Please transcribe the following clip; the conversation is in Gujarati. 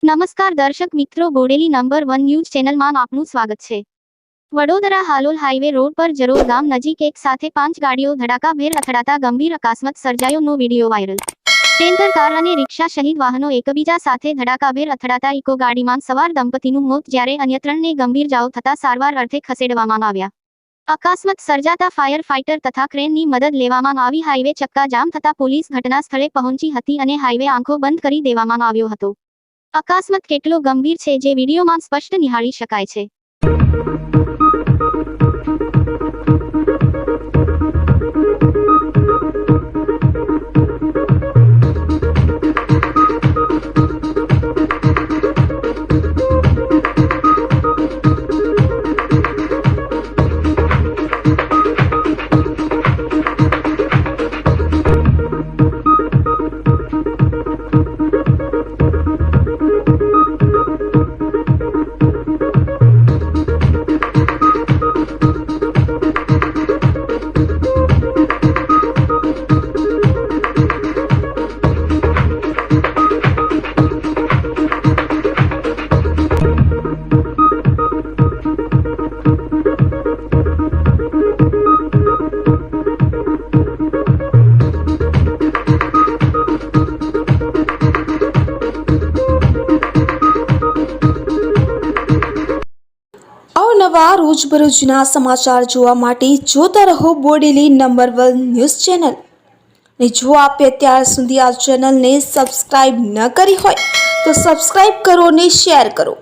નમસ્કાર દર્શક મિત્રો, બોડેલી નંબર 1 ન્યૂઝ ચેનલમાં આપનું સ્વાગત છે। વડોદરા હાલોલ હાઈવે રોડ પર જરોદ ગામ નજીક એક સાથે 5 ગાડીઓ ધડાકાભેર અથડાતા ગંભીર અકસ્માત સર્જાયોનો વિડીયો વાયરલ। ટેન્કર કાર અને રિક્ષા સહિત વાહનો એકબીજા સાથે ધડાકાભેર અથડાતા ઇકો ગાડીમાં સવાર દંપતીનું મોત જ્યારે અન્ય 3ને ગંભીર ઇજાઓ થતા સારવાર અર્થે ખસેડવામાં આવ્યા। અકસ્માત સર્જાતા ફાયર ફાઇટર તથા ક્રેનની મદદ લેવામાં આવી। હાઈવે ચક્કાજામ થતા પોલીસ ઘટના સ્થળે પહોંચી હતી અને હાઈવે આંખો બંધ કરી દેવામાં આવ્યો હતો। અકસ્માત કેટલો ગંભીર છે જે વિડીયોમાં સ્પષ્ટ નિહાળી શકાય છે। અવનવા રોજબરોજના સમાચાર જોવા માટે જોતા રહો બોડેલી નંબર 1 ન્યૂઝ ચેનલ। ને જો આપે અત્યાર સુધી આ ચેનલને સબસ્ક્રાઇબ ન કરી હોય તો સબસ્ક્રાઇબ કરો અને શેર કરો।